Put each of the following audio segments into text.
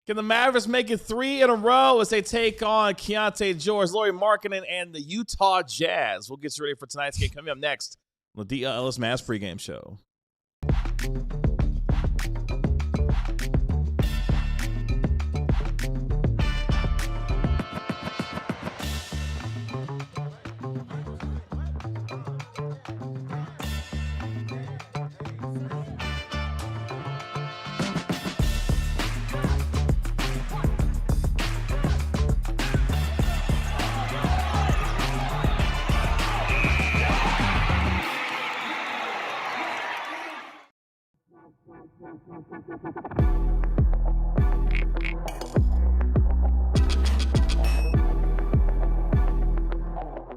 Can the Mavericks make it 3 in a row as they take on Keyonte George, Lauri Markkanen, and the Utah Jazz? We'll get you ready for tonight's game coming up next on the DLLS Mavs pregame show.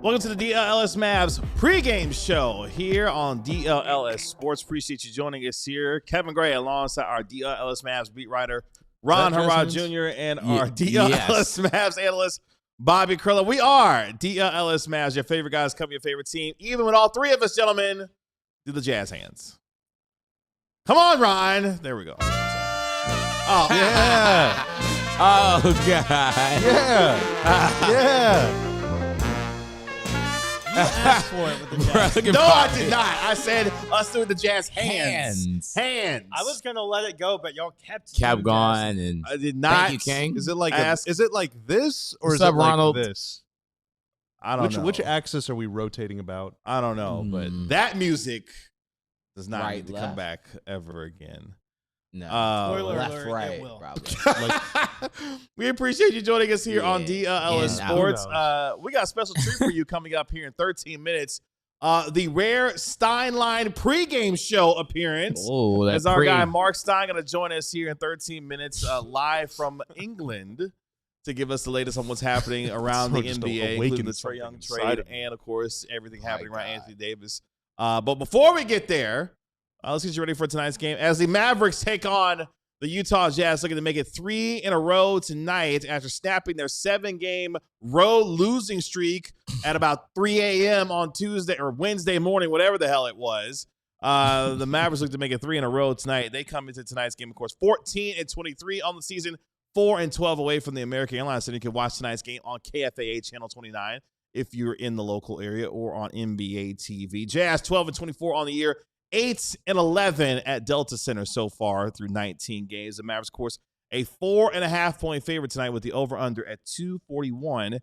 Welcome to the DLLS Mavs pregame show here on DLLS Sports. Appreciate you joining us here. Kevin Gray alongside our DLLS Mavs beat writer, Ron Harrod Jr., and our DLLS Mavs analyst, Bobby Curla. We are DLLS Mavs, your favorite guys, cover your favorite team. Even with all three of us, gentlemen, do the jazz hands. Come on, Ron. There we go. Oh, yeah. Oh, God. Yeah. Yeah. Asked for it with the jazz. No, I did not. I said us doing the jazz hands. Hands. I was gonna let it go, but y'all kept going, and I did not. Thank you, King. Is it like is it like this or What's is up, it like Ronald? this? I don't know. Which axis are we rotating about? I don't know, but that music does not Right, need to left. come back ever again. No. Spoiler Left, alert, right, it will. probably. We appreciate you joining us here on DLLS and Sports. out. We got a special treat for you coming up here in 13 minutes. The rare Steinline pregame show appearance. Oh, as our guy Mark Stein going to join us here in 13 minutes live from England to give us the latest on what's happening around the NBA, including the Trae Young trade and, of course, everything happening around Anthony Davis. But before we get there, let's get you ready for tonight's game as the Mavericks take on the Utah Jazz, looking to make it 3 in a row tonight after snapping their 7-game road losing streak at about 3 a.m. on Tuesday or Wednesday morning, whatever the hell it was. The Mavericks look to make it 3 in a row tonight. They come into tonight's game, of course, 14-23 on the season, 4-12 away from the American Airlines Center. You can watch tonight's game on KFAA Channel 29 if you're in the local area or on NBA TV. Jazz 12-24 on the year. 8-11 at Delta Center so far through 19 games. The Mavericks, of course, a 4.5-point favorite tonight with the over-under at 241.5.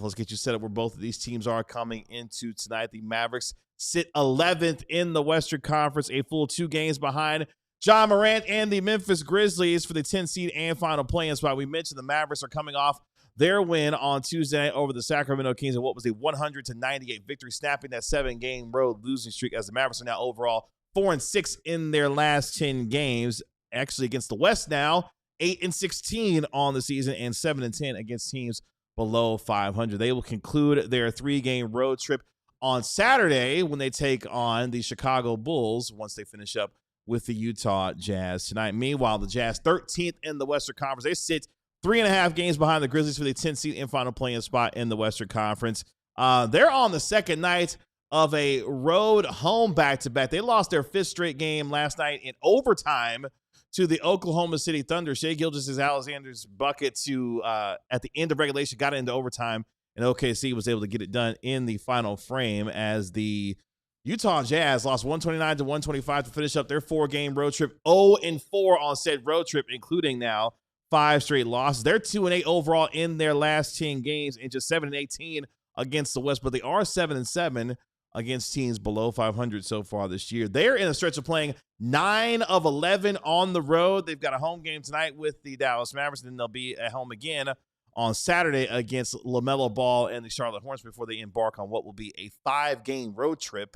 Let's get you set up where both of these teams are coming into tonight. The Mavericks sit 11th in the Western Conference, a full 2 games behind John Morant and the Memphis Grizzlies for the 10 seed and final play-in spot. We mentioned the Mavericks are coming off their win on Tuesday night over the Sacramento Kings in what was a 100-98 victory, snapping that 7-game road losing streak as the Mavericks are now overall 4-6 in their last 10 games. Actually against the West now, 8-16 on the season and 7-10 against teams below 500. They will conclude their 3-game road trip on Saturday when they take on the Chicago Bulls once they finish up with the Utah Jazz tonight. Meanwhile, the Jazz 13th in the Western Conference. They sit 3.5 games behind the Grizzlies for the 10 seed and final play-in spot in the Western Conference. They're on the second night of a road home back-to-back. They lost their 5th straight game last night in overtime to the Oklahoma City Thunder. Shai Gilgeous-Alexander's bucket to at the end of regulation got it into overtime, and OKC was able to get it done in the final frame as the Utah Jazz lost 129-125 to finish up their 4-game road trip, 0-4 on said road trip, including now 5 straight losses. They're 2-8 overall in their last 10 games and just 7-18 against the West, but they are 7-7 against teams below 500 so far this year. They're in a stretch of playing 9 of 11 on the road. They've got a home game tonight with the Dallas Mavericks, and then they'll be at home again on Saturday against LaMelo Ball and the Charlotte Hornets before they embark on what will be a 5-game road trip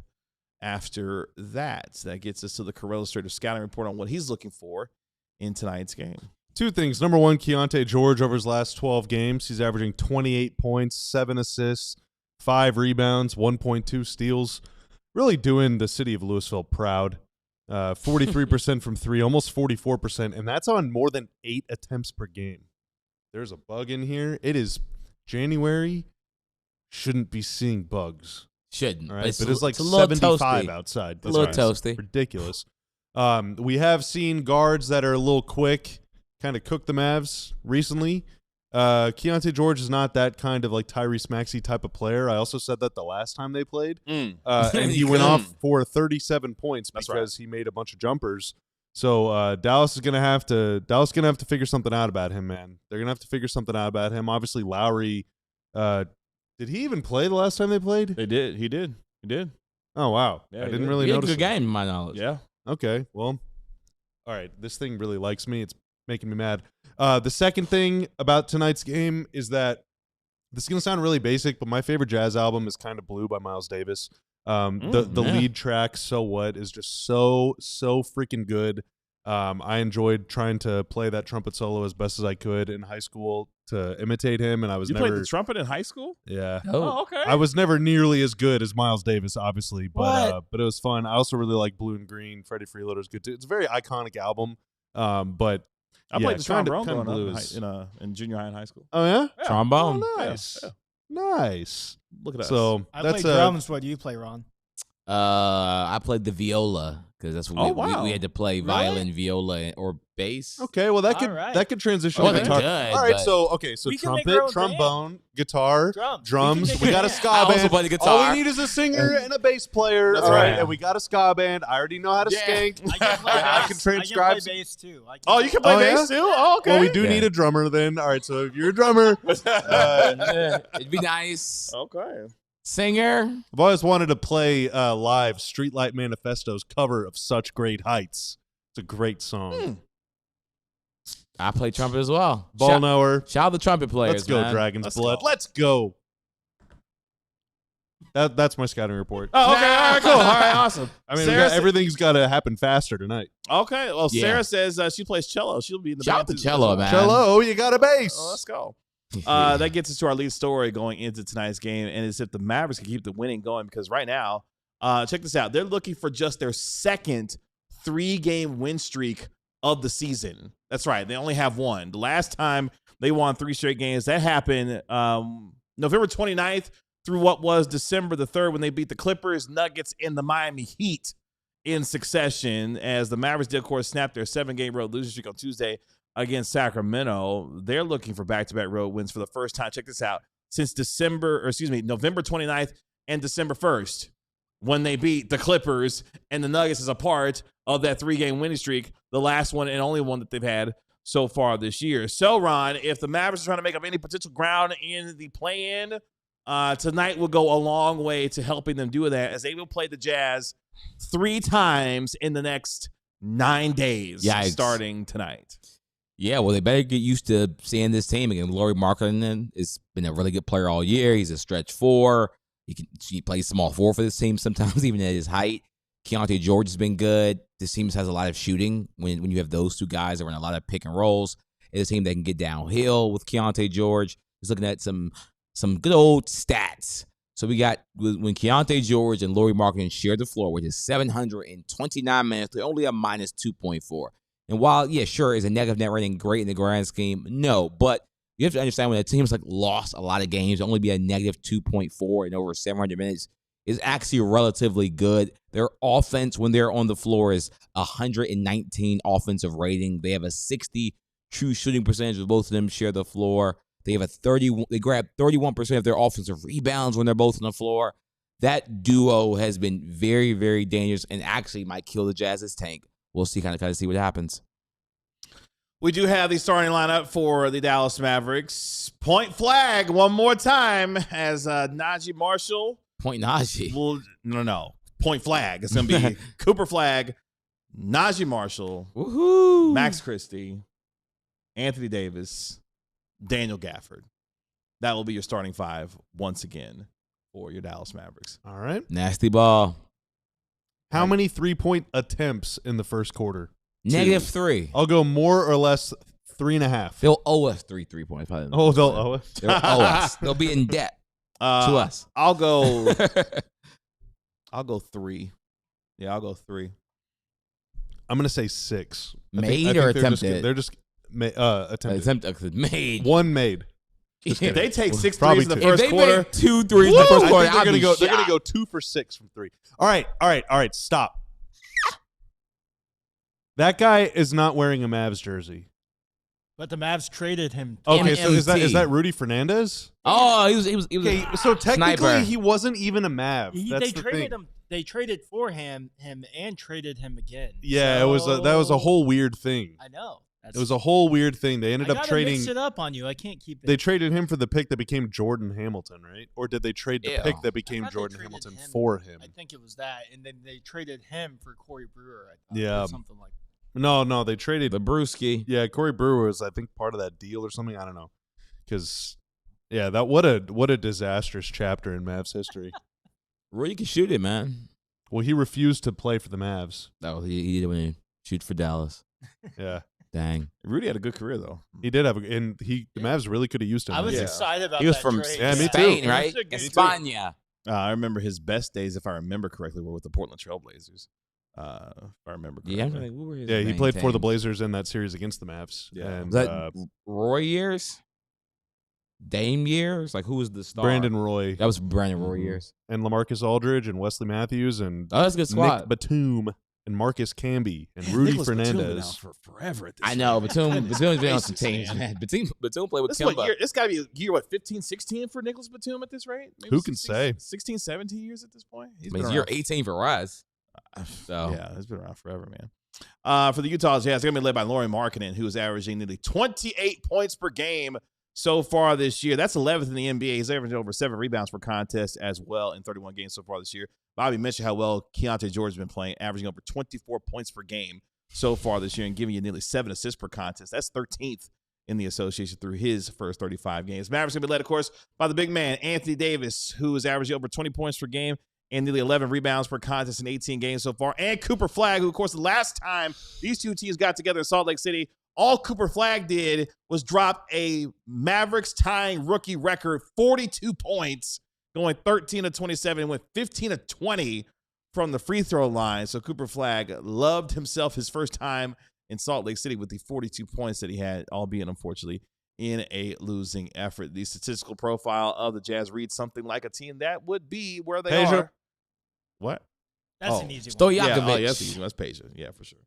after that. So that gets us to the Carell Illustrator scouting report on what he's looking for in tonight's game. 2 things. Number 1, Keyonte George over his last 12 games. He's averaging 28 points, 7 assists, 5 rebounds, 1.2 steals. Really doing the city of Louisville proud. 43% from 3, almost 44%, and that's on more than 8 attempts per game. There's a bug in here. It is January. Shouldn't be seeing bugs. Shouldn't. All right, but it's like a little 75 toasty. outside. A little That's toasty. ridiculous. We have seen guards that are a little quick kind of cooked the Mavs recently. Keyonte George is not that kind of like Tyrese Maxey type of player. I also said that the last time they played, and he went off for 37 points because he made a bunch of jumpers. So Dallas is gonna have to figure something out about him, man. They're gonna have to figure something out about him. Obviously, Lauri. Did he even play the last time they played? They did. He did. Oh wow, Yeah, I didn't really He had a notice. good game, to my knowledge. Yeah. Okay, well, all right. This thing really likes me. It's making me mad. The second thing about tonight's game is that this is gonna sound really basic, but my favorite jazz album is "Kind of Blue" by Miles Davis. The lead track, "So What," is just so freaking good. I enjoyed trying to play that trumpet solo as best as I could in high school to imitate him, and I was You never played the trumpet in high school? Yeah. Oh, okay. I was never nearly as good as Miles Davis, obviously, but it was fun. I also really like Blue and Green. Freddie Freeloader's good too. It's a very iconic album. But I played the trombone Kinda growing Blue up in junior high and high school. Oh yeah? Trombone. Oh, nice. Yeah. Nice. Look at us. So I that's play drums. What do you play, Ron? I played the viola because that's what we had to play violin, viola, or bass. okay. Well, that could transition to guitar. All right. So We can make our trumpet, own trombone, guitar, Drums. We got a ska I also band. play the guitar. All we need is a singer and a bass player. That's All right. right. And we got a ska band. I already know how to skank. I can play I bass. can transcribe. I can play bass too. Oh, you can play Oh, yeah? bass too? Oh, okay. Well, we do need a drummer then. All right. So if you're a drummer, It'd be nice. Okay. Singer. I've always wanted to play live Streetlight Manifesto's cover of "Such Great Heights." It's a great song. I play trumpet as well. Ball knower. Shout out the trumpet players. Let's go, man. Dragon's Let's Blood. go. Let's go. That's my scouting report. Oh, okay. All right, cool. All right, awesome. I mean, Sarah everything's got to happen faster tonight. Okay. Well, Yeah. Sarah says she plays cello. She'll be in the Shout band out to too. cello, man. Cello, you got a bass. Oh, let's go. That gets us to our lead story going into tonight's game, and it's if the Mavericks can keep the winning going, because right now, check this out. They're looking for just their second 3-game win streak of the season. That's right. They only have one. The last time they won 3 straight games, that happened November 29th through what was December the 3rd when they beat the Clippers, Nuggets, and the Miami Heat in succession, as the Mavericks did, of course, snap their 7-game road losing streak on Tuesday against Sacramento. They're looking for back-to-back road wins for the first time. Check this out. Since November 29th and December 1st, when they beat the Clippers and the Nuggets as a part of that 3-game winning streak, the last one and only one that they've had so far this year. So, Ron, if the Mavericks are trying to make up any potential ground in the play-in, tonight will go a long way to helping them do that, as they will play the Jazz 3 times in the next 9 days, starting tonight. Yeah, well, they better get used to seeing this team again. Lauri Markkanen has been a really good player all year. He's a stretch 4. He plays small 4 for this team sometimes, even at his height. Keyonte George has been good. This team has a lot of shooting when you have those 2 guys that run a lot of pick and rolls. It's a team that can get downhill with Keyonte George. Just looking at some good old stats. So we got when Keyonte George and Lauri Markkanen share the floor, which is 729 minutes, they're only a minus 2.4. And while, yeah, sure, is a negative net rating great in the grand scheme? No, but you have to understand when a team's like lost a lot of games, only be a negative 2.4 in over 700 minutes is actually relatively good. Their offense, when they're on the floor, is 119 offensive rating. They have a 60 true shooting percentage with both of them share the floor. They have they grab 31% of their offensive rebounds when they're both on the floor. That duo has been very, very dangerous and actually might kill the Jazz's tank. We'll see, kind of see what happens. We do have the starting lineup for the Dallas Mavericks. Point Flagg one more time as Najee Marshall. Point Najee. Well, no. Point Flagg. It's going to be Cooper Flagg, Najee Marshall, Woohoo! Max Christie, Anthony Davis, Daniel Gafford. That will be your starting 5 once again for your Dallas Mavericks. All right. Nasty ball. How many 3-point attempts in the first quarter? Negative 3. I'll go more or less 3.5. They'll owe us 3 points. Oh, they'll owe us. They'll owe us. They'll be in debt to us. I'll go 3. Yeah, I'll go 3. I'm going to say 6. Made or attempted? They're just attempted. Made. 1 made. If they take 6 Probably threes in the 2. first If they quarter, make 2 threes in the first quarter, I think they're going to go 2 for 6 from 3. All right. Stop. That guy is not wearing a Mavs jersey. But the Mavs traded him. Okay, so is MMT. that Rudy Fernandez? Oh, he was Okay, so technically sniper. he wasn't even a Mav. That's They the traded thing. him. They traded for him and traded him again. Yeah, that was a whole weird thing. I know. It was a whole weird thing. They ended I up gotta trading. mix it up on you. I can't keep it. They traded him for the pick that became Jordan Hamilton, right? Or did they trade the Ew. pick that I became thought they Jordan traded Hamilton him. for him? I think it was that, and then they traded him for Corey Brewer. I thought, Yeah. or something like. No, they traded. the Brewski. Yeah, Corey Brewer was, I think, part of that deal or something. I don't know, because that what a disastrous chapter in Mavs history. Rudy can shoot it, man. Well, he refused to play for the Mavs. Oh, he did when he shoot for Dallas. Yeah, Dang. Rudy had a good career though. he did the Mavs really could have used him. I was Yeah. excited about. He was that from trade. Yeah, me too. Spain, It right? was a good trade. España. I remember his best days, if I remember correctly, were with the Portland Trailblazers. If I remember correctly. Yeah, I'm like, what were his Yeah, he main played for the teams? Blazers in that series against the Mavs. Yeah. and Was that Roy years? Dame years? Like, who was the star? Brandon Roy That was Brandon Roy Mhm. years. and LaMarcus Aldridge and Wesley Matthews and Oh, that's a good squad. Nick Batum and Marcus Camby and Rudy Nicholas Batum been out Fernandez. for forever at this I know. rate. Batum's been on some gracious, teams, man. Batum played with This what Kemba. year? This got to be year 15, 16 for Nicholas Batum at this rate. Maybe Who can say? 16, 17 years at this point. He's I mean, been year around. 18 for Rise. So. Yeah, it's been around forever, man. For the Utah Jazz, they're going to be led by Lauri Markkanen, who is averaging nearly 28 points per game so far this year. That's 11th in the NBA. He's averaging over 7 rebounds per contest as well in 31 games so far this year. Bobby mentioned how well Keyonte George has been playing, averaging over 24 points per game so far this year and giving you nearly 7 assists per contest. That's 13th in the association through his first 35 games. Mavericks going to be led, of course, by the big man, Anthony Davis, who is averaging over 20 points per game and nearly 11 rebounds per contest in 18 games so far. And Cooper Flagg, who, of course, the last time these two teams got together in Salt Lake City, all Cooper Flagg did was drop a Mavericks tying rookie record, 42 points, going 13 of 27, and went 15 of 20 from the free throw line. So Cooper Flagg loved himself his first time in Salt Lake City with the 42 points that he had, albeit, unfortunately, in a losing effort. The statistical profile of the Jazz reads something like a team that would be where they Peja. are. What? That's Oh. an easy one. Stojakovic. Yeah, that's easy. That's Peja. Yeah, for sure.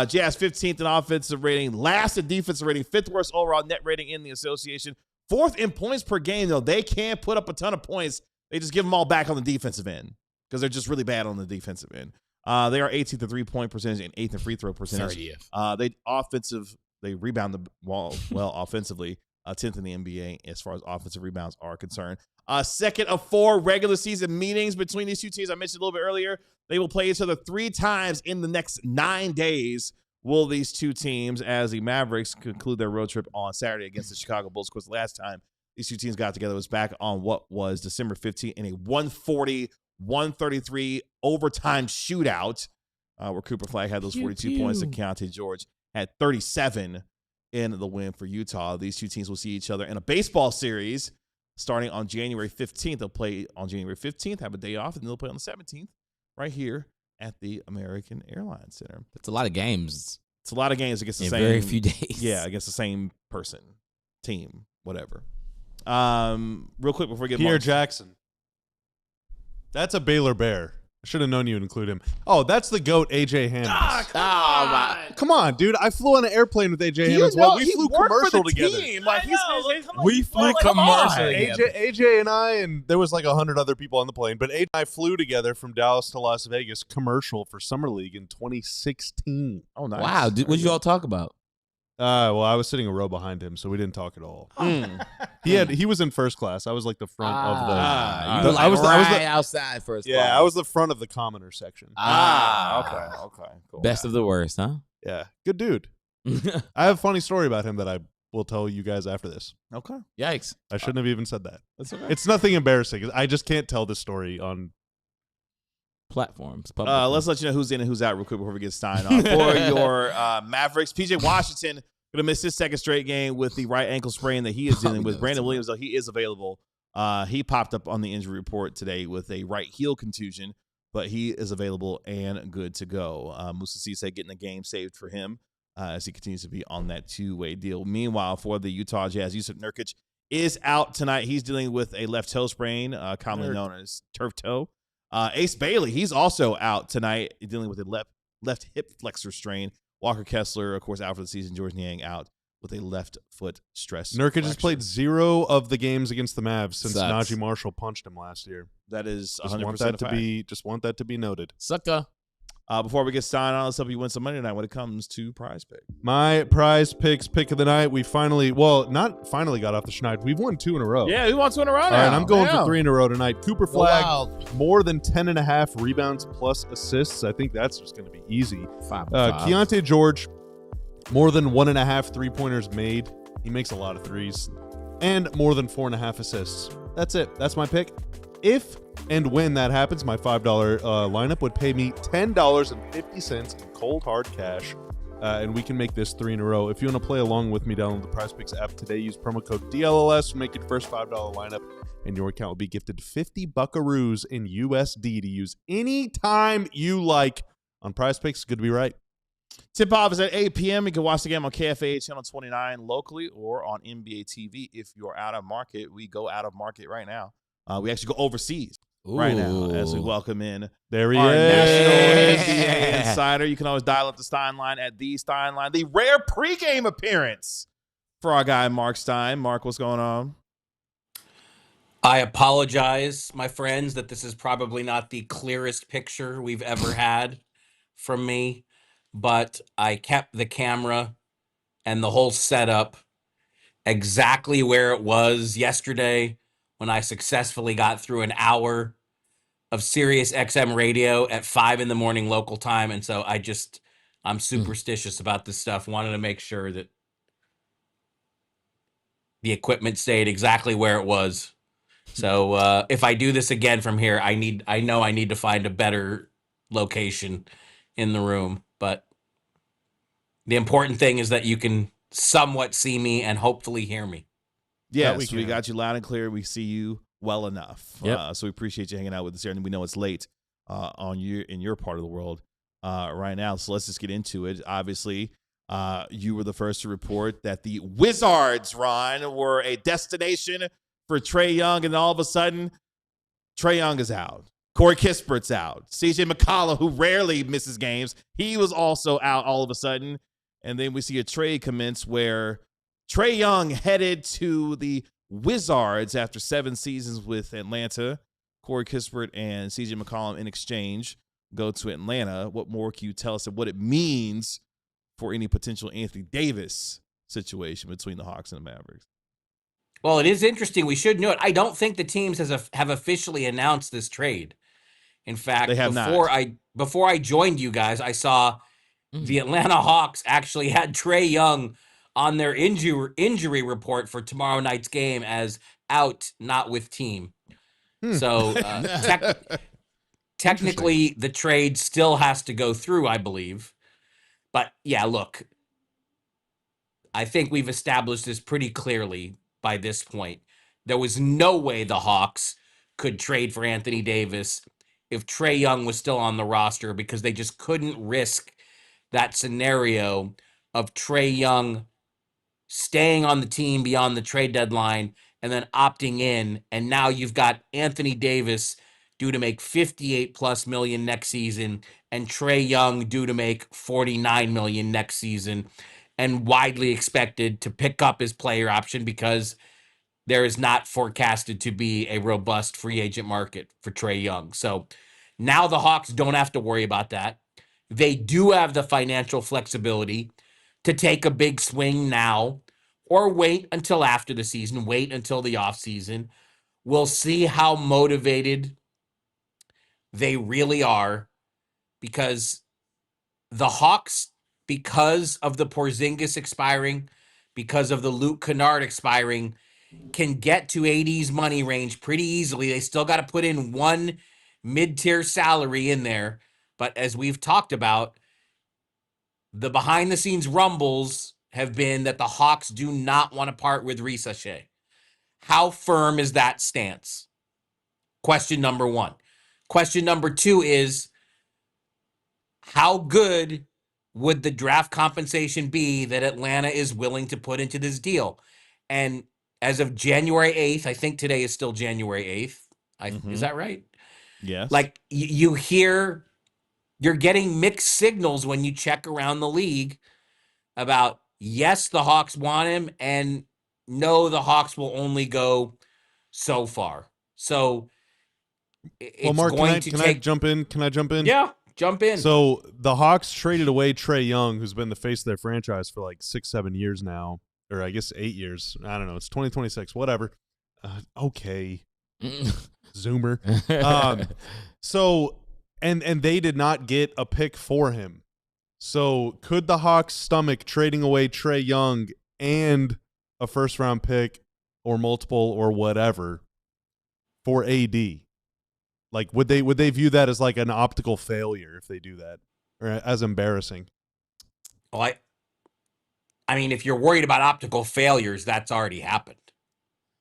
Jazz 15th in offensive rating, last in defensive rating, 5th worst overall net rating in the association, 4th in points per game, though. They can't put up a ton of points. They just give them all back on the defensive end because they're just really bad on the defensive end. They are 18th in three-point percentage and 8th in free throw percentage. 30th. They rebound the ball well offensively, 10th in the NBA as far as offensive rebounds are concerned. Second of 4 regular season meetings between these two teams. I mentioned a little bit earlier. They will play each other 3 times in the next 9 days. Will these two teams, as the Mavericks conclude their road trip on Saturday against the Chicago Bulls? Of course, the last time these two teams got together was back on what was December 15th in a 140-133 overtime shootout where Cooper Flagg had those 42 points and Keyonte George had 37 in the win for Utah. These two teams will see each other in a baseball series starting on January 15th. They'll play on January 15th, have a day off, and then they'll play on the 17th right here at the American Airlines Center. That's a lot of games It's a lot of games against the in same. very few days. Yeah, against the same person, team, whatever. Real quick before we get Pierre Mark. Jackson. That's a Baylor Bear. I should have known you would include him. Oh, that's the GOAT, AJ Hammonds. Come on, dude. I flew on an airplane with AJ Hammonds. Well, we flew commercial together. Like, We flew commercial together. AJ and I, and there was like 100 other people on the plane, but AJ and I flew together from Dallas to Las Vegas commercial for Summer League in 2016. Oh, nice. Wow. What did you all talk about? Well, I was sitting a row behind him, so we didn't talk at all. He was in first class. I was like the front of the. I was outside first. Yeah, I was the front of the commoner section. Okay, cool. Best of the worst, huh? Yeah, good dude. I have a funny story about him that I will tell you guys after this. Okay, Yikes. I shouldn't have even said that. that's okay. It's nothing embarrassing. I just can't tell this story on. Platforms. Let's let you know who's in and who's out real quick before we get signed off. For your Mavericks, PJ Washington going to miss his second straight game with the right ankle sprain that he is dealing with. Brandon Williams, though, he is available. He popped up on the injury report today with a right heel contusion, but he is available and good to go. Musa Cisse getting the game saved for him as he continues to be on that two-way deal. Meanwhile, for the Utah Jazz, Yusuf Nurkic is out tonight. He's dealing with a left toe sprain, commonly known as turf toe. Ace Bailey, he's also out tonight, dealing with a left hip flexor strain. Walker Kessler, of course, out for the season. George Niang out with a left foot stress Nurkic fracture. has played 0 of the games against the Mavs since Sucks. Najee Marshall punched him last year. That is 100% Just want that to be noted. Sucker. Before we get signed on, let's hope you win some money tonight when it comes to Prize Pick. My Prize Picks pick of the night. We finally, not finally got off the schneid. We've won 2 in a row. Yeah, we won 2 in a row now. All right, I'm going for 3 in a row tonight. Cooper Flagg, Wild. more than 10.5 rebounds plus assists. I think that's just going to be easy. 5 Keyonte George, more than 1.5 3-pointers made. He makes a lot of threes. And more than 4.5 assists. That's it. That's my pick. If and when that happens, my $5 lineup would pay me $10.50 in cold hard cash. And we can make this 3 in a row. If you want to play along with me, download the Prize Picks app today. Use promo code DLLS. Make your first $5 lineup, and your account will be gifted 50 buckaroos in USD to use anytime you like on Prize Picks. Good to be right. Tip-off is at 8 p.m. You can watch the game on KFA Channel 29 locally or on NBA TV. If you're out of market, we go out of market right now. We actually go overseas right now as we welcome in There he our is. national NBA insider. You can always dial up the Stein line at the Stein line. The rare pregame appearance for our guy Mark Stein. Mark, what's going on? I apologize, my friends, that this is probably not the clearest picture we've ever had from me, but I kept the camera and the whole setup exactly where it was yesterday when I successfully got through an hour of Sirius XM radio at 5 in the morning local time. And so I'm superstitious about this stuff. Wanted to make sure that the equipment stayed exactly where it was. So if I do this again from here, I know I need to find a better location in the room. But the important thing is that you can somewhat see me and hopefully hear me. Yes, we got you loud and clear. We see you well enough. Yep. So we appreciate you hanging out with us here. And we know it's late in your part of the world right now. So let's just get into it. Obviously, you were the first to report that the Wizards, Ron, were a destination for Trae Young. And all of a sudden, Trae Young is out. Corey Kispert's out. CJ McCollum, who rarely misses games, he was also out all of a sudden. And then we see a trade commence where Trae Young headed to the Wizards after 7 seasons with Atlanta. Corey Kispert and CJ McCollum in exchange go to Atlanta. What more can you tell us of what it means for any potential Anthony Davis situation between the Hawks and the Mavericks? Well, it is interesting. We should know it. I don't think the teams have officially announced this trade. In fact, They have before I joined you guys, I saw the Atlanta Hawks actually had Trae Young on their injury report for tomorrow night's game as out, not with team. So technically, the trade still has to go through, I believe. But yeah, look, I think we've established this pretty clearly by this point. There was no way the Hawks could trade for Anthony Davis if Trae Young was still on the roster, because they just couldn't risk that scenario of Trae Young staying on the team beyond the trade deadline and then opting in. And now you've got Anthony Davis due to make $58+ million next season and Trae Young due to make $49 million next season, and widely expected to pick up his player option because there is not forecasted to be a robust free agent market for Trae Young. So now the Hawks don't have to worry about that. They do have the financial flexibility to take a big swing now or wait until after the season, wait until the offseason. We'll see how motivated they really are, because the Hawks, because of the Porzingis expiring, because of the Luke Kennard expiring, can get to AD's money range pretty easily. They still got to put in one mid-tier salary in there. But as we've talked about, the behind-the-scenes rumbles have been that the Hawks do not want to part with Risa Shea. How firm is that stance? Question number 1. Question number 2 is, how good would the draft compensation be that Atlanta is willing to put into this deal? And as of January 8th, I think today is still January 8th. Is that right? Yes. Like, you hear, you're getting mixed signals when you check around the league about yes, the Hawks want him, and no, the Hawks will only go so far. So Well, it's Mark, going to can take. I jump in? Can I jump in? Yeah, jump in. So the Hawks traded away Trae Young, who's been the face of their franchise for like 6-7 years now, or I guess 8 years. I don't know. It's 2026. Whatever. Okay, Zoomer. So and they did not get a pick for him. So could the Hawks stomach trading away Trae Young and a first-round pick or multiple or whatever for AD? Like, would they view that as like an optical failure if they do that, or as embarrassing? Well, I mean, if you're worried about optical failures, that's already happened.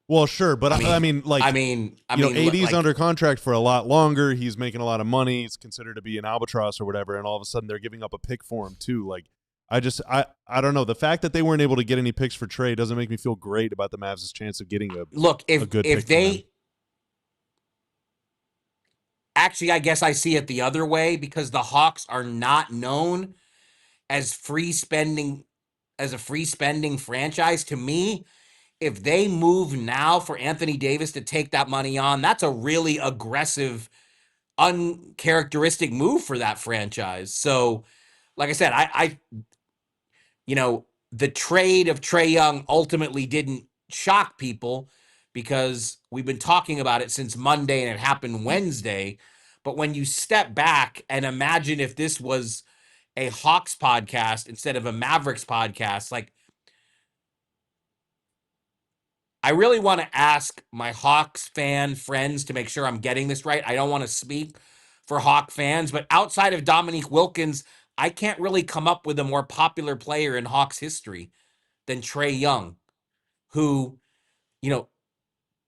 Well, sure, but I mean, AD's like, under contract for a lot longer. He's making a lot of money. He's considered to be an albatross or whatever, and all of a sudden they're giving up a pick for him too. Like, I don't know. The fact that they weren't able to get any picks for Trae doesn't make me feel great about the Mavs' chance of getting a good pick for him. Actually, I guess I see it the other way, because the Hawks are not known as a free spending franchise. To me, if they move now for Anthony Davis to take that money on, that's a really aggressive, uncharacteristic move for that franchise. So, like I said, the trade of Trae Young ultimately didn't shock people, because we've been talking about it since Monday and it happened Wednesday. But when you step back and imagine if this was a Hawks podcast instead of a Mavericks podcast, like, I really want to ask my Hawks fan friends to make sure I'm getting this right. I don't want to speak for Hawk fans, but outside of Dominique Wilkins, I can't really come up with a more popular player in Hawks history than Trae Young, who,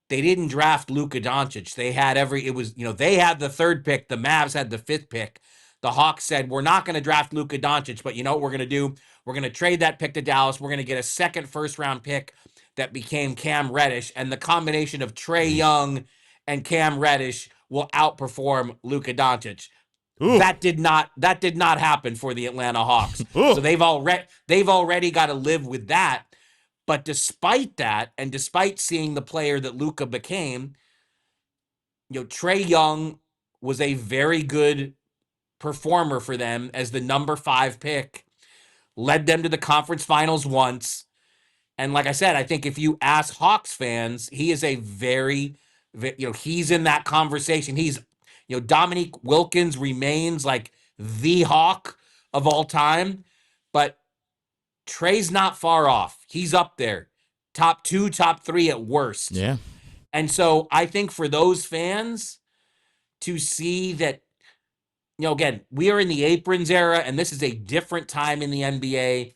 they didn't draft Luka Doncic. They had they had the 3rd pick. The Mavs had the 5th pick. The Hawks said, we're not going to draft Luka Doncic, but you know what we're going to do? We're going to trade that pick to Dallas. We're going to get a 2nd first-round pick that became Cam Reddish, and the combination of Trae Young and Cam Reddish will outperform Luka Doncic. Ooh. That did not happen for the Atlanta Hawks. Ooh. So they've already got to live with that. But despite that, and despite seeing the player that Luka became, Trae Young was a very good performer for them as the number 5 pick, led them to the conference finals once. And like I said, I think if you ask Hawks fans, he is a very, he's in that conversation. He's, Dominique Wilkins remains like the Hawk of all time, but Trae's not far off. He's up there. Top 2, top 3 at worst. Yeah. And so I think for those fans to see that, again, we are in the aprons era, and this is a different time in the NBA,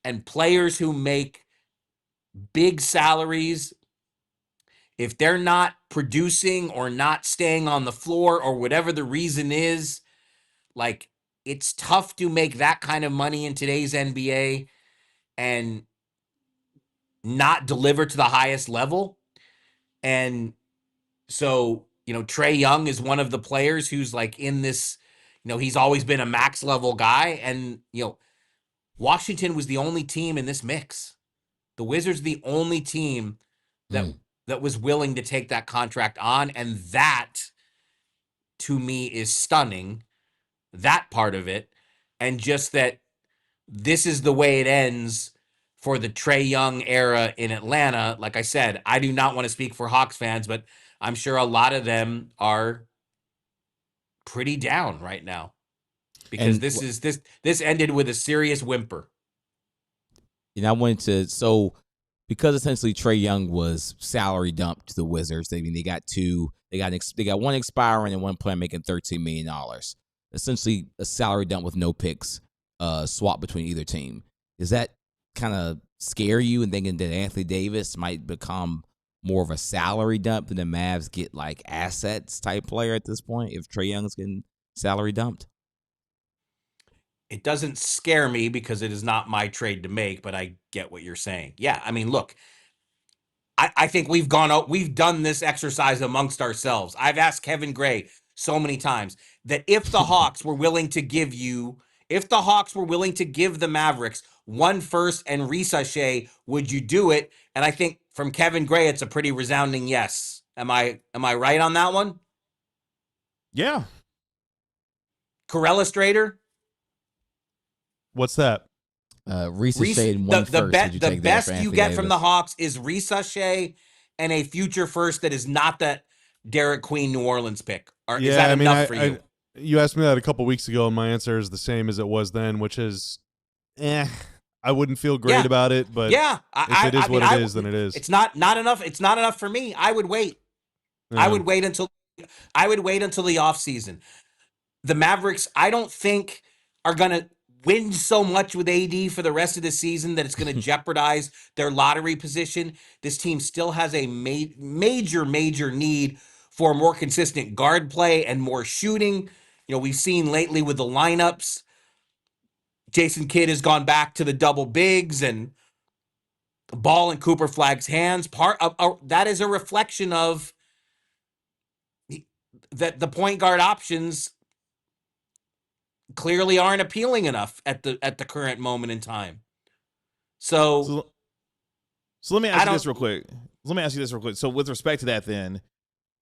and players who make big salaries, if they're not producing or not staying on the floor or whatever the reason is, like, it's tough to make that kind of money in today's NBA and not deliver to the highest level. And so, Trae Young is one of the players who's like in this, he's always been a max level guy. And, Washington was the only team in this mix. The Wizards, the only team that was willing to take that contract on. And that, to me, is stunning, that part of it. And just that this is the way it ends for the Trae Young era in Atlanta. Like I said, I do not want to speak for Hawks fans, but I'm sure a lot of them are pretty down right now, because this ended with a serious whimper. And I wanted to, because essentially Trae Young was salary dumped to the Wizards. I mean, they got one expiring and one player making $13 million. Essentially a salary dump with no picks, swap between either team. Does that kind of scare you and thinking that Anthony Davis might become more of a salary dump than the Mavs get like assets type player at this point if Trae Young's getting salary dumped? It doesn't scare me because it is not my trade to make, but I get what you're saying. Yeah, I mean, look, I think we've done this exercise amongst ourselves. I've asked Kevin Gray so many times that if the Hawks were willing to give you If the Hawks were willing to give the Mavericks 1 first and resachet, would you do it? And I think from Kevin Gray, it's a pretty resounding yes. Am I right on that one? Yeah. Corella Strader? What's that? Resachet and 1 first. The best you get from the Hawks is resachet and a future first that is not that Derek Queen New Orleans pick. Is that enough for you? You asked me that a couple weeks ago, and my answer is the same as it was then, which is, I wouldn't feel great about it, but if it is what it is, then it is. It's not enough. It's not enough for me. I would wait. I would wait until the offseason. The Mavericks, I don't think, are going to win so much with AD for the rest of the season that it's going to jeopardize their lottery position. This team still has a major need for more consistent guard play and more shooting. You know, we've seen lately with the lineups, Jason Kidd has gone back to the double bigs and the ball in Cooper Flagg's hands. Part of that is a reflection of that the point guard options clearly aren't appealing enough at the current moment in time. So let me ask you this real quick. So with respect to that, then,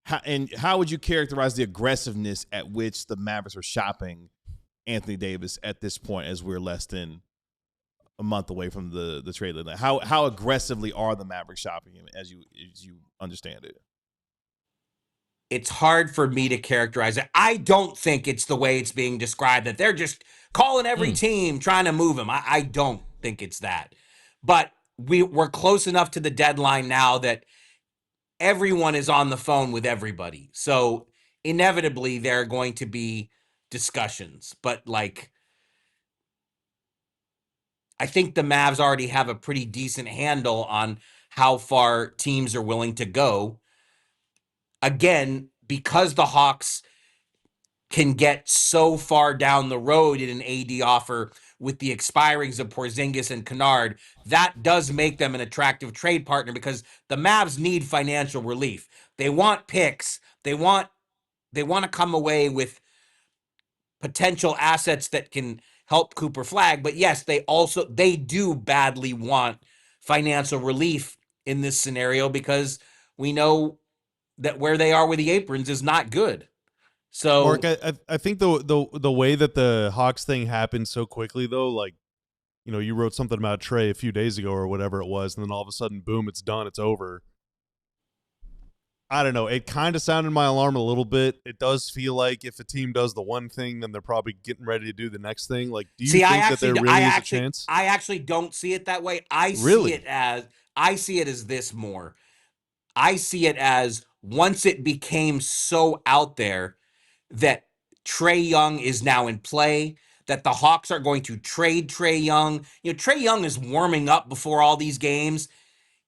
how would you characterize the aggressiveness at which the Mavericks are shopping Anthony Davis at this point, as we're less than a month away from the trade deadline? How aggressively are the Mavericks shopping him, as you understand it? It's hard for me to characterize it. I don't think it's the way it's being described, that they're just calling every team trying to move him. I don't think it's that. But we're close enough to the deadline now that everyone is on the phone with everybody. So inevitably there are going to be discussions. But I think the Mavs already have a pretty decent handle on how far teams are willing to go. Again, because the Hawks can get so far down the road in an AD offer with the expirings of Porzingis and Kennard, that does make them an attractive trade partner, because the Mavs need financial relief. They want picks. They want to come away with potential assets that can help Cooper Flagg. But yes, they do badly want financial relief in this scenario, because we know that where they are with the aprons is not good. So Mark, I think the way that the Hawks thing happened so quickly, though, you wrote something about Trey a few days ago or whatever it was, and then all of a sudden, boom, it's done, it's over. I don't know. It kind of sounded my alarm a little bit. It does feel like if a team does the one thing, then they're probably getting ready to do the next thing. Do you think that there really is a chance? I actually don't see it that way. I see it as this more. I see it as, once it became so out there that Trae Young is now in play, that the Hawks are going to trade Trae Young. Trae Young is warming up before all these games.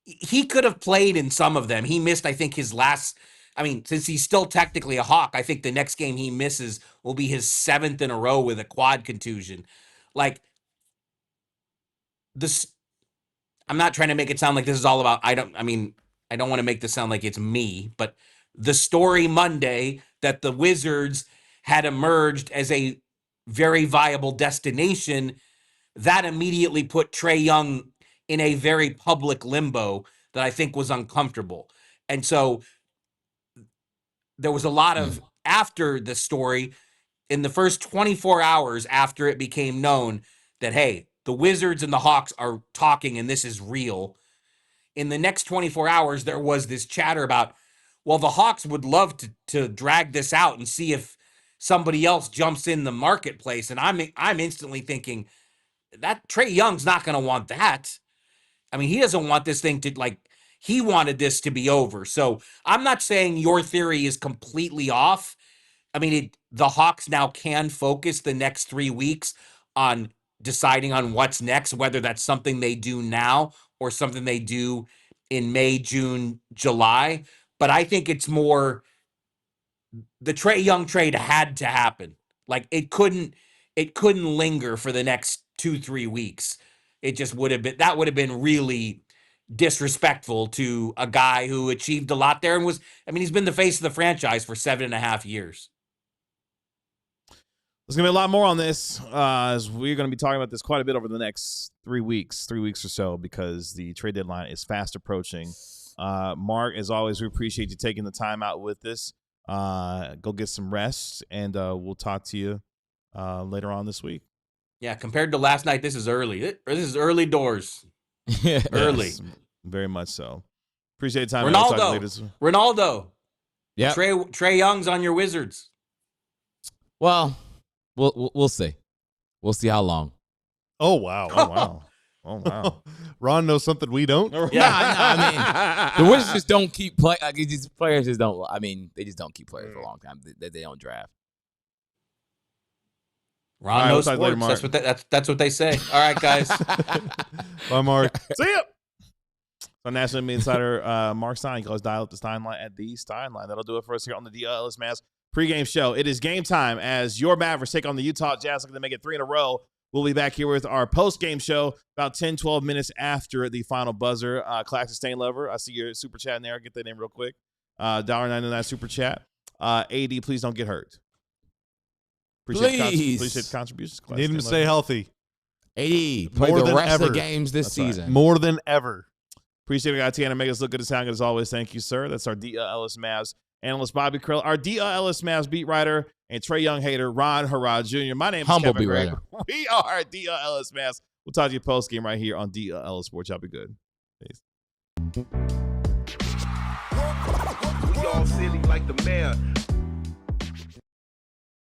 He could have played in some of them. He missed, I think, his last. Since he's still technically a Hawk, I think the next game he misses will be his 7th in a row with a quad contusion. I'm not trying to make it sound like this is all about, I don't want to make this sound like it's me, but the story Monday that the Wizards had emerged as a very viable destination, that immediately put Trae Young in a very public limbo that I think was uncomfortable. And so there was a lot of, after the story, in the first 24 hours after it became known that, hey, the Wizards and the Hawks are talking and this is real, in the next 24 hours, there was this chatter about, well, the Hawks would love to drag this out and see if somebody else jumps in the marketplace. And I'm instantly thinking that Trae Young's not going to want that. He doesn't want this thing to, he wanted this to be over. So I'm not saying your theory is completely off. The Hawks now can focus the next 3 weeks on deciding on what's next, whether that's something they do now or something they do in May, June, July. But I think it's more, the Trae Young trade had to happen. It couldn't linger for the next 2-3 weeks. It just would have been really disrespectful to a guy who achieved a lot there and was, he's been the face of the franchise for 7.5 years. There's going to be a lot more on this as we're going to be talking about this quite a bit over the next 3 weeks or so, because the trade deadline is fast approaching. Mark, as always, we appreciate you taking the time out with this. Go get some rest, and we'll talk to you later on this week. Yeah, compared to last night, this is early. This is early doors. Early. Yes, very much so. Appreciate the time. Ronaldo. Yeah. Trae Young's on your Wizards. Well, we'll see. We'll see how long. Oh, wow. Oh, wow. Oh, wow. Ron knows something we don't. Yeah, I mean, the Wizards just don't keep playing. Like, these players just don't. I mean, they just don't keep players for a long time. They don't draft. Ron knows sports. That's what they say. All right, guys. Bye, Mark. See ya. So National NBA Insider Mark Stein. You can always dial up the Stein line at the Stein line. That'll do it for us here on the DLLS Mavs pregame show. It is game time as your Mavericks take on the Utah Jazz, looking to make it 3 in a row. We'll be back here with our post-game show about 10, 12 minutes after the final buzzer. Classic Stain Lover, I see your super chat in there. Get that name real quick. $1.99 super chat. AD, please don't get hurt. Appreciate the contributions. Need him to stay healthy. AD, play the rest of the games this season. Right. More than ever. Appreciate it, guys. Tiana, make us look good and sound good as always. Thank you, sir. That's our DLLS Mavs analyst, Bobby Krill, our DLLS Mavs beat writer, and Trae Young hater, Ron Harrod Jr. My name is Humble Kevin beat Gray. writer. We are DLLS Mavs. We'll talk to you post-game right here on DLLS Sports. Y'all be good. Peace. We all silly like the mayor.